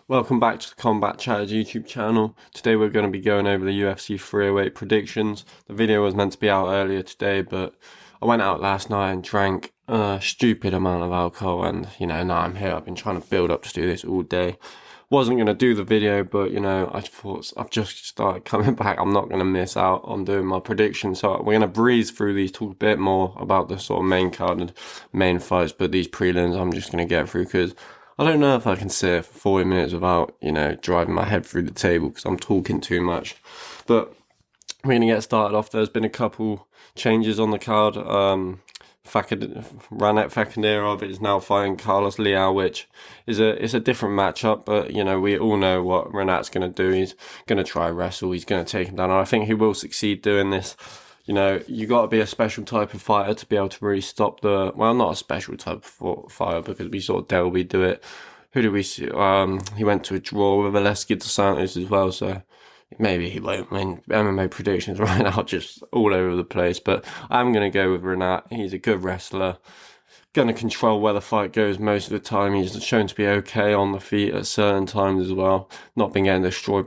Welcome back to the Combat Chatters YouTube channel. Today we're going to be going over the UFC 308 predictions. The video was meant to be out earlier today, but I went out last night and drank a stupid amount of alcohol, and now I'm here. I've been trying to build up to do this all day. Wasn't going to do the video, but I thought I've just started coming back. I'm not going to miss out on doing my predictions, so we're going to breeze through these, talk a bit more about the sort of main card and main fights, but these prelims I'm just going to get through because I don't know if I can sit for 40 minutes without, driving my head through the table because I'm talking too much. But we're going to get started off. There's been a couple changes on the card. Ranat Fakhandirov is now fighting Carlos Leal, which is a different matchup, but we all know what Ranat's going to do. He's going to try wrestle. He's going to take him down, and I think he will succeed doing this. You got to be a special type of fighter to be able to really stop not a special type of fighter, because we saw Delby do it. Who did we see? He went to a draw with Aleski dos Santos as well, so maybe he won't win. MMA predictions right now just all over the place, but I'm going to go with Ranat. He's a good wrestler. Going to control where the fight goes most of the time. He's shown to be okay on the feet at certain times as well. Not been getting destroyed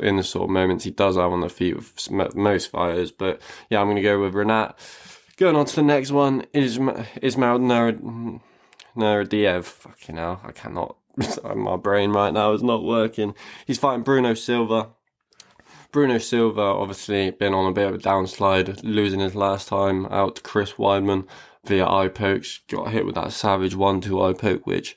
in the sort of moments he does have on the feet with most fighters. But yeah, I'm going to go with Ranat. Going on to the next one is Ismail Nuradiev. Fucking hell, I cannot. My brain right now is not working. He's fighting Bruno Silva. Bruno Silva obviously been on a bit of a downslide, losing his last time out to Chris Weidman via eye pokes. Got hit with that savage 1-2 eye poke, which,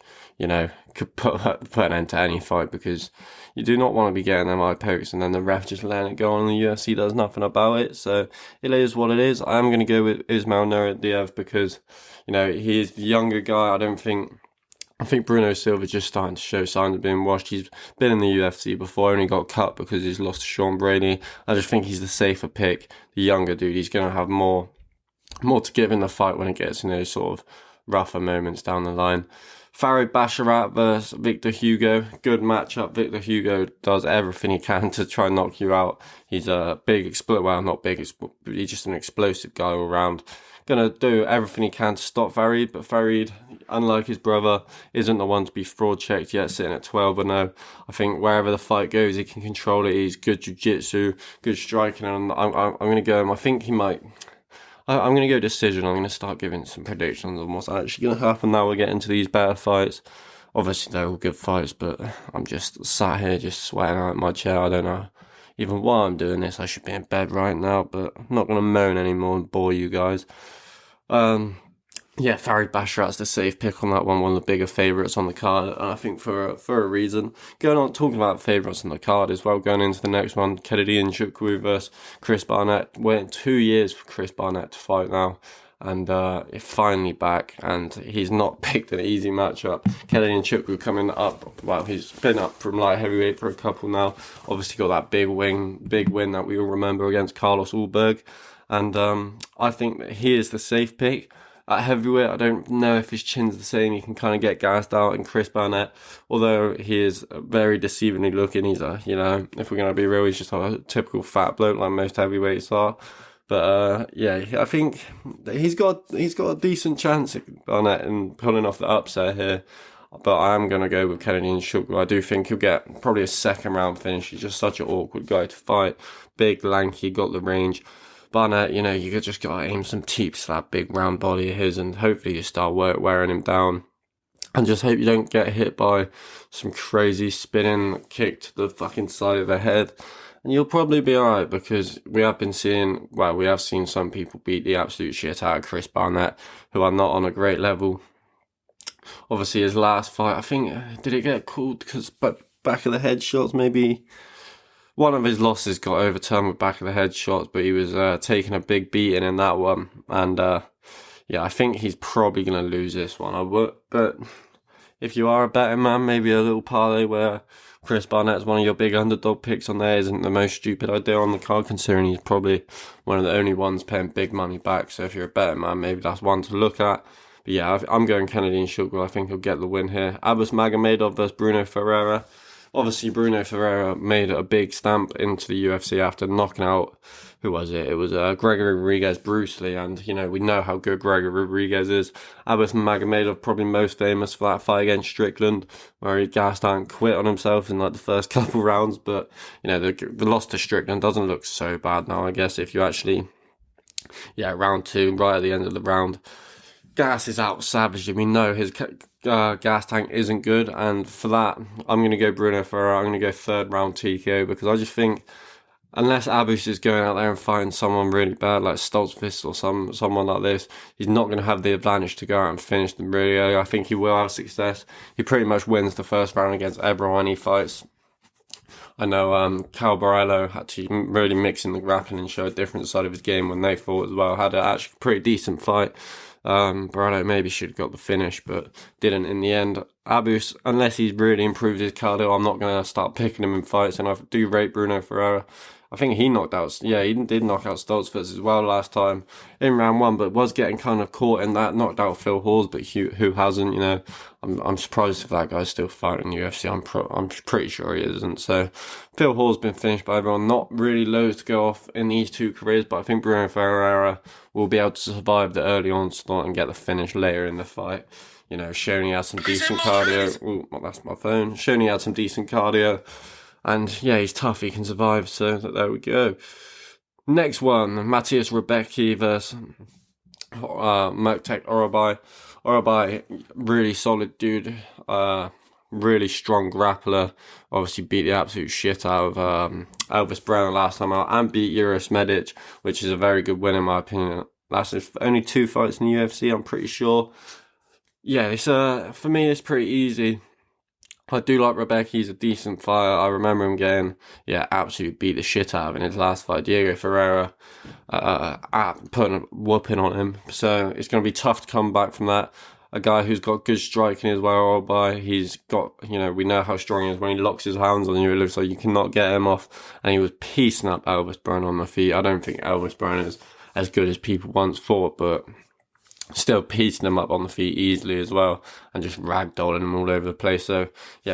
could put an end to any fight, because you do not want to be getting them eye pokes and then the ref just letting it go on and the UFC does nothing about it. So it is what it is. I am going to go with Ismail Nuradiev because, he is the younger guy. I think Bruno Silva's just starting to show signs of being washed. He's been in the UFC before, only got cut because he's lost to Sean Brady. I just think he's the safer pick. The younger dude, he's going to have more to give in the fight when it gets in those sort of rougher moments down the line. Farid Basharat versus Victor Hugo. Good matchup. Victor Hugo does everything he can to try and knock you out. He's a big he's just an explosive guy all around. Gonna do everything he can to stop Farid, but Farid, unlike his brother, isn't the one to be fraud checked yet, sitting at 12-0. I think wherever the fight goes, he can control it. He's good jiu-jitsu, good striking, and I'm gonna go. I think he might. I'm going to go decision. I'm going to start giving some predictions on what's actually going to happen now we get into these better fights. Obviously, they're all good fights, but I'm just sat here just sweating out my chair. I don't know even why I'm doing this. I should be in bed right now, but I'm not going to moan anymore and bore you guys. Yeah, Farid Basharat's the safe pick on that one of the bigger favourites on the card, and I think for a reason. Going on, talking about favourites on the card as well, going into the next one, Kennedy Nzechukwu versus Chris Barnett. Waiting 2 years for Chris Barnett to fight now, and he's finally back, and he's not picked an easy matchup. Kennedy Nzechukwu coming up, he's been up from light heavyweight for a couple now. Obviously got that big win that we all remember against Carlos Ulberg, and I think that he is the safe pick. At heavyweight, I don't know if his chin's the same. He can kind of get gassed out. And Chris Barnett, although he is very deceivingly looking, he's if we're going to be real, he's just a typical fat bloke like most heavyweights are. But I think he's got a decent chance at Barnett and pulling off the upset here. But I am going to go with Kennedy Nzechukwu. I do think he'll get probably a second round finish. He's just such an awkward guy to fight. Big, lanky, got the range. Barnett, you just got to aim some teeps to that big round body of his, and hopefully you start wearing him down. And just hope you don't get hit by some crazy spinning kick to the fucking side of the head. And you'll probably be alright, because we have seen some people beat the absolute shit out of Chris Barnett, who are not on a great level. Obviously his last fight, I think, did it get called because back of the head shots maybe? One of his losses got overturned with back of the head shots, but he was taking a big beating in that one. And I think he's probably going to lose this one. But if you are a betting man, maybe a little parlay where Chris Barnett's one of your big underdog picks on there isn't the most stupid idea on the card, considering he's probably one of the only ones paying big money back. So if you're a betting man, maybe that's one to look at. But yeah, I'm going Kennedy Nzechukwu. I think he'll get the win here. Abbas Magomedov versus Bruno Ferreira. obviously Bruno Ferreira made a big stamp into the UFC after knocking out, who was it? It was Gregory Rodriguez brutally, and we know how good Gregory Rodriguez is. Abus Magomedov probably most famous for that fight against Strickland, where he gassed out and quit on himself in like the first couple rounds. But the loss to Strickland doesn't look so bad now, I guess, if you actually, round 2, right at the end of the round, gas is out savagely. We know his gas tank isn't good, and for that, I'm going to go Bruno Ferreira. I'm going to go 3rd round TKO, because I just think unless Abus is going out there and fighting someone really bad like Stoltzfus or someone like this, he's not going to have the advantage to go out and finish them really early. I think he will have success. He pretty much wins the first round against everyone he fights. I know Cal Barello had to really mix in the grappling and show a different side of his game when they fought as well. Had an actually pretty decent fight. Barello maybe should have got the finish, but didn't in the end. Abus, unless he's really improved his cardio, I'm not going to start picking him in fights, and I do rate Bruno Ferreira. I think he knocked out, he did knock out Stoltzfus as well last time in round 1, but was getting kind of caught in that. Knocked out Phil Hawes, but who hasn't, I'm surprised if that guy's still fighting in the UFC. I'm pretty sure he isn't. So Phil Hawes been finished by everyone. Not really loads to go off in these 2 careers, but I think Bruno Ferreira will be able to survive the early onslaught and get the finish later in the fight. Showing he had some decent cardio. Ooh, that's my phone. Showing he had some decent cardio. And he's tough, he can survive, so there we go. Next one, Matthias Rebecki versus Mertek Orobai. Orobai, really solid dude, really strong grappler. Obviously beat the absolute shit out of Elvis Brenner last time out, and beat Uros Medic, which is a very good win in my opinion. That's only 2 fights in the UFC, I'm pretty sure. It's for me, it's pretty easy. I do like Rebecki, he's a decent fighter. I remember him getting, absolutely beat the shit out of in his last fight. Diego Ferreira putting a whooping on him. So it's going to be tough to come back from that. A guy who's got good striking as well, by he's got, we know how strong he is. When he locks his hands on you, it looks like you cannot get him off. And he was piecing up Elvis Brenner on the feet. I don't think Elvis Brenner is as good as people once thought, but still piecing him up on the feet easily as well, and just ragdolling him all over the place. So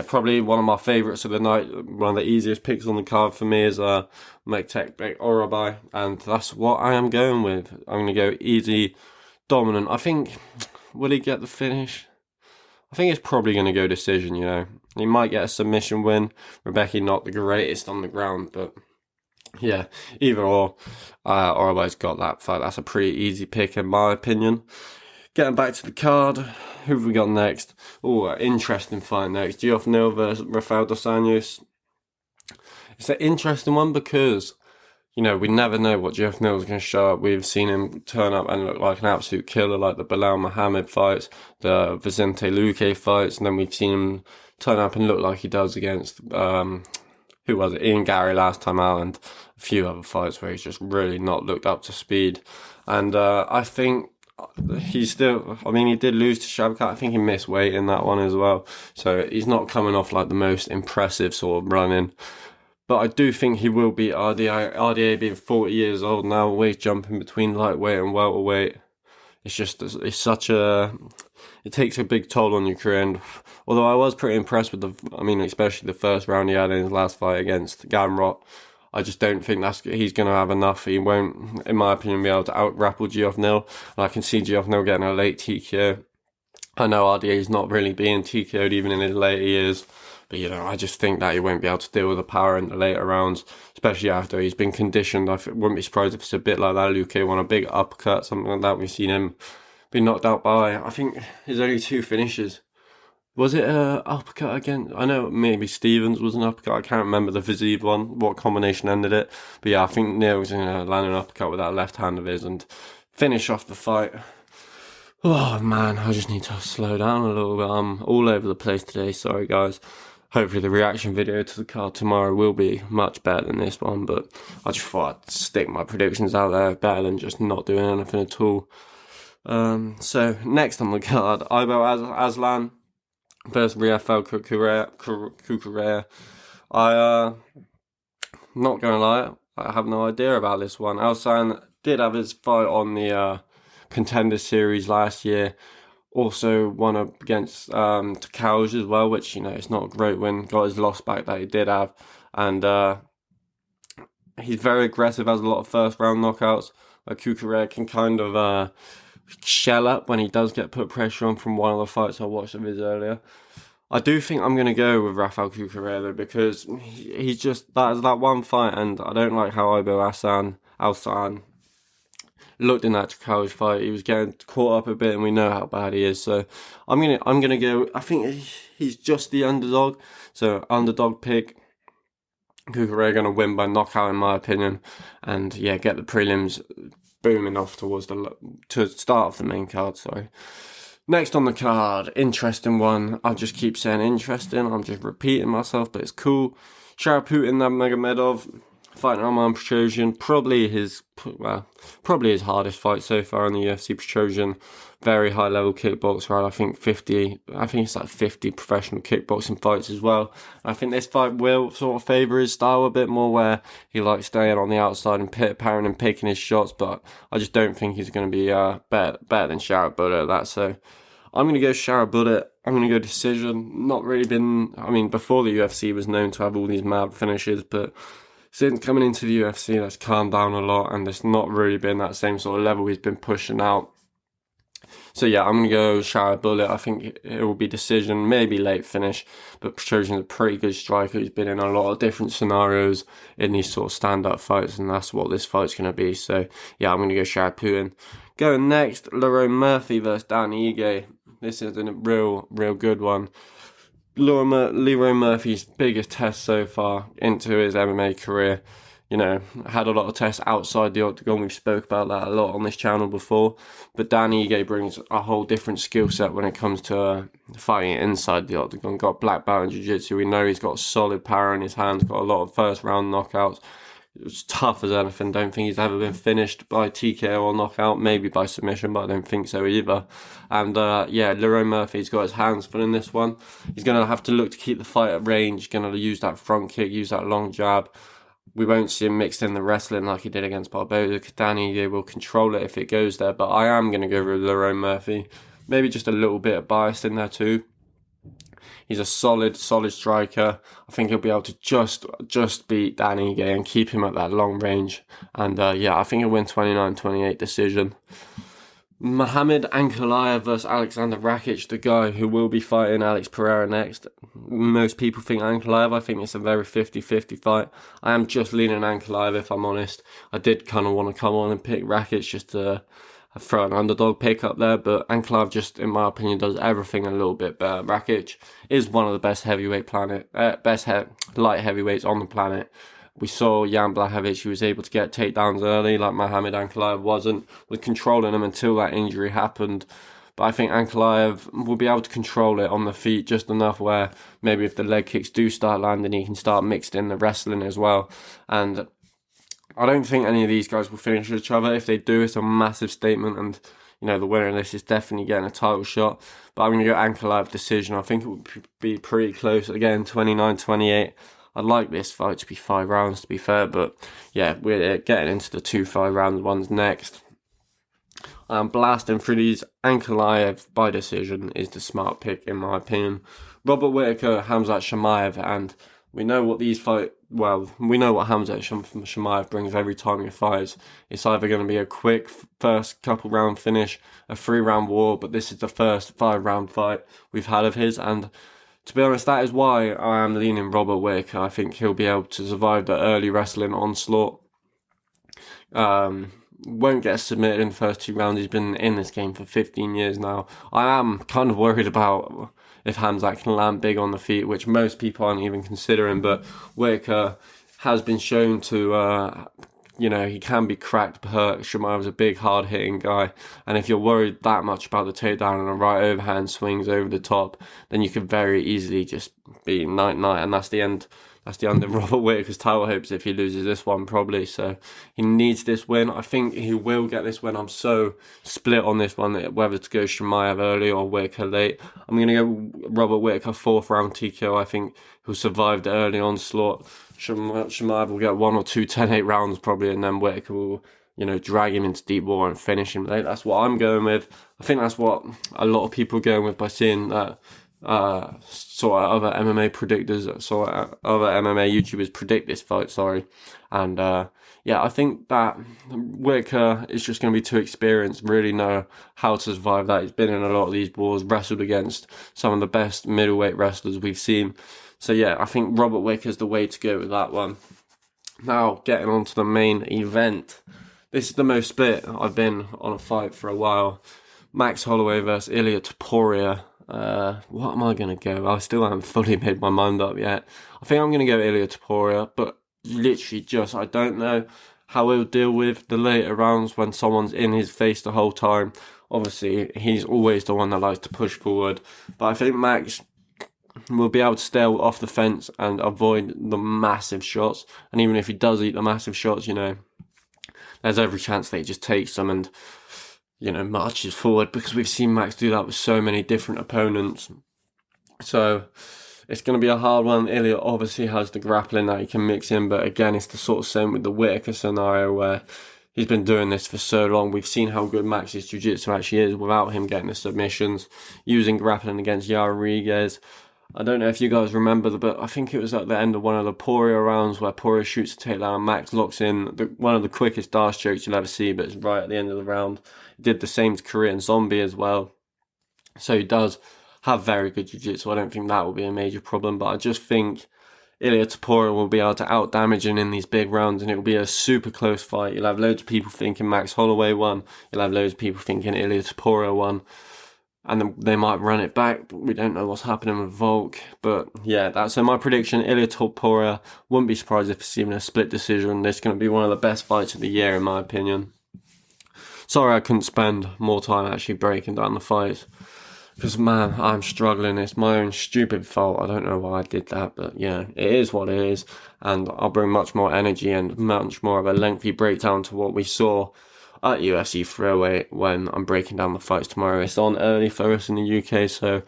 probably one of my favourites of the night, one of the easiest picks on the card for me is Mertek Orobai, and that's what I am going with. I'm going to go easy, dominant. I think, will he get the finish? I think it's probably going to go decision, He might get a submission win. Rebecki not the greatest on the ground, but either or. Orobai's got that fight. That's a pretty easy pick in my opinion. Getting back to the card, who have we got next? Oh, interesting fight next. Geoff Neal versus Rafael dos Anjos. It's an interesting one because, we never know what Geoff Neal's going to show up. We've seen him turn up and look like an absolute killer, like the Bilal Muhammad fights, the Vicente Luque fights, and then we've seen him turn up and look like he does against, who was it? Ian Gary last time out, and a few other fights where he's just really not looked up to speed. And I think he's still, he did lose to Shavkat. I think he missed weight in that one as well. So he's not coming off like the most impressive sort of running. But I do think he will beat RDA. RDA being 40 years old now, always jumping between lightweight and welterweight. It takes a big toll on your career. And although I was pretty impressed with especially the first round he had in his last fight against Gamrot, I just don't think he's going to have enough. He won't, in my opinion, be able to out-grapple Geoff Neal. And I can see Geoff Neal getting a late TKO. I know RDA's not really being TKO'd even in his later years. But, I just think that he won't be able to deal with the power in the later rounds, especially after he's been conditioned. I wouldn't be surprised if it's a bit like that Luque won a big uppercut, something like that. We've seen him be knocked out by, I think, his only 2 finishes. Was it an uppercut again? I know maybe Stevens was an uppercut. I can't remember the Viziev one, what combination ended it. But I think Neal was going to land an uppercut with that left hand of his and finish off the fight. Oh, man, I just need to slow down a little bit. I'm all over the place today. Sorry, guys. Hopefully the reaction video to the card tomorrow will be much better than this one, but I just thought I'd stick my predictions out there better than just not doing anything at all. So next on the card, Ibo Aslan versus Rafael Cucurella. Not gonna lie, I have no idea about this one. Aslan did have his fight on the Contender Series last year. Also won up against Takauj as well, which, you know, it's not a great win. Got his loss back that he did have. And he's very aggressive, has a lot of first round knockouts. Kukurea can kind of shell up when he does get put pressure on from one of the fights I watched of his earlier. I do think I'm going to go with Rafael Kukurea though, because he's just, that one fight, and I don't like how Ibo Alsan looked in that Takauj fight. He was getting caught up a bit, and we know how bad he is. So I'm gonna go. I think he's just the underdog. So underdog pick. Kukurea gonna win by knockout in my opinion, and yeah, get the prelims booming off towards to start off the main card. Sorry. Next on the card, interesting one. I'll just keep saying interesting. I'm just repeating myself, but it's cool. Sharaputin Nurmagomedov fighting Arman Petrosyan, probably his hardest fight so far in the UFC. Petrosyan, very high level kickboxer, right? I think it's like 50 professional kickboxing fights as well. I think this fight will sort of favour his style a bit more, where he likes staying on the outside and pit-parrying and picking his shots, but I just don't think he's going to be better than Sharaputin at that. So I'm going to go Sharaputin. I'm going to go decision. Not really been, I mean, before the UFC was known to have all these mad finishes, but since coming into the UFC, that's calmed down a lot, and it's not really been that same sort of level he's been pushing out. So yeah, I'm going to go Sharaputin. I think it will be decision, maybe late finish, but Petrosyan's a pretty good striker. He's been in a lot of different scenarios in these sort of stand-up fights, and that's what this fight's going to be. So yeah, I'm going to go Sharaputin. Going next, Lerone Murphy versus Dan Ige. This is a real good one. Leroy Murphy's biggest test so far into his MMA career. You know, had a lot of tests outside the octagon. We've spoke about that a lot on this channel before. But Dan Ige brings a whole different skill set when it comes to fighting inside the octagon. Got black belt in jiu-jitsu. We know he's got solid power in his hands. Got a lot of first round knockouts. It was tough as anything. Don't think he's ever been finished by TKO or knockout. Maybe by submission, but I don't think so either. And yeah, Lerone Murphy's got his hands full in this one. He's going to have to look to keep the fight at range. Going to use that front kick, use that long jab. We won't see him mixed in the wrestling like he did against Barboza, because Danny will control it if it goes there. But I am going to go with Lerone Murphy. Maybe just a little bit of bias in there too. He's a solid striker. I think he'll be able to just beat Dan Ige and keep him at that long range. And yeah, I think he'll win 29-28 decision. Muhammad Ankalaev versus Alexander Rakic, the guy who will be fighting Alex Pereira next. Most people think Ankalaev. I think it's a very 50-50 fight. I am just leaning Ankalaev, if I'm honest. I did kind of want to come on and pick Rakic just to throw an underdog pick up there, but Ankalaev just, in my opinion, does everything a little bit better. Rakic is one of the best light heavyweights on the planet. We saw Jan Blachowicz, who was able to get takedowns early, like Muhammad Ankalaev wasn't, was controlling him until that injury happened. But I think Ankalaev will be able to control it on the feet just enough where maybe if the leg kicks do start landing, he can start mixed in the wrestling as well. And I don't think any of these guys will finish each other. If they do, it's a massive statement, and you know the winner of this is definitely getting a title shot. But I'm going to go Ankalaev decision. I think it will be pretty close. Again, 29-28. I'd like this fight to be 5 rounds, to be fair, but yeah, we're getting into the 2 5-round ones next. I'm blasting through these. Ankalaev by decision is the smart pick, in my opinion. Robert Whittaker, Khamzat Chimaev, and we know what Khamzat Chimaev brings every time he fights. It's either going to be a quick first couple round finish, a 3-round war, but this is the first 5-round fight we've had of his, and to be honest, that is why I am leaning Robert Whittaker. I think he'll be able to survive the early wrestling onslaught. Won't get submitted in the first 2 rounds. He's been in this game for 15 years now. I am kind of worried about if Khamzat can land big on the feet, which most people aren't even considering, but Whittaker has been shown to he can be cracked, hurt. Chimaev's a big, hard-hitting guy, and if you're worried that much about the takedown and the right overhand swings over the top, then you could very easily just be night-night, and that's the end. That's the end of Robert Whittaker's title hopes if he loses this one, probably. So he needs this win. I think he will get this win. I'm so split on this one, whether to go Chimaev early or Whittaker late. I'm going to go Robert Whittaker 4th round TKO. I think he'll survive the early onslaught. Chimaev will get 1 or 2 10-8 rounds probably, and then Whittaker will, drag him into deep water and finish him. That's what I'm going with. I think that's what a lot of people are going with by seeing that sort of other MMA predictors, sort of other MMA YouTubers predict this fight, and I think that Whitaker is just going to be too experienced, really know how to survive that. He's been in a lot of these wars, wrestled against some of the best middleweight wrestlers we've seen. So yeah, I think Robert Whitaker's the way to go with that one. Now, getting on to the main event. This is the most split I've been on a fight for a while. Max Holloway versus Ilia Topuria. What am I going to go? I still haven't fully made my mind up yet. I think I'm going to go Ilia Topuria, but literally I don't know how he'll deal with the later rounds when someone's in his face the whole time. Obviously, he's always the one that likes to push forward, but I think Max will be able to stay off the fence and avoid the massive shots. And even if he does eat the massive shots, there's every chance that he just takes them and, marches forward, because we've seen Max do that with so many different opponents. So it's going to be a hard one. Ilia obviously has the grappling that he can mix in, but again, it's the sort of same with the Whitaker scenario where he's been doing this for so long. We've seen how good Max's jiu-jitsu actually is without him getting the submissions, using grappling against Yair Rodriguez. I don't know if you guys remember, but I think it was at the end of one of the Poirier rounds where Poirier shoots a takedown and Max locks in one of the quickest dash chokes you'll ever see, but it's right at the end of the round. He did the same to Korean Zombie as well. So he does have very good jiu-jitsu. I don't think that will be a major problem, but I just think Ilia Topuria will be able to out-damage him in these big rounds, and it will be a super close fight. You'll have loads of people thinking Max Holloway won. You'll have loads of people thinking Ilia Topuria won. And then they might run it back, but we don't know what's happening with Volk. But yeah, that's my prediction. Ilia Topuria, wouldn't be surprised if it's even a split decision. This is going to be one of the best fights of the year, in my opinion. Sorry I couldn't spend more time actually breaking down the fights, because man, I'm struggling. It's my own stupid fault. I don't know why I did that, but yeah, it is what it is. And I'll bring much more energy and much more of a lengthy breakdown to what we saw at UFC 308 when I'm breaking down the fights tomorrow. It's on early for us in the UK, so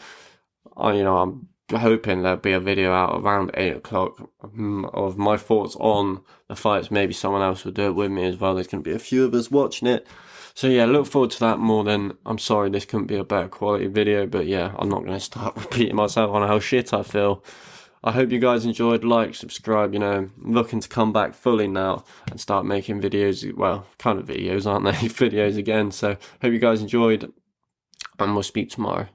I'm hoping there'll be a video out around 8 o'clock of my thoughts on the fights. Maybe someone else will do it with me as well. There's going to be a few of us watching it. So yeah, look forward to that more than... I'm sorry this couldn't be a better quality video, but yeah, I'm not going to start repeating myself on how shit I feel. I hope you guys enjoyed. Like, subscribe, looking to come back fully now and start making videos. Well, kind of videos, aren't they? Videos again. So, hope you guys enjoyed, and we'll speak tomorrow.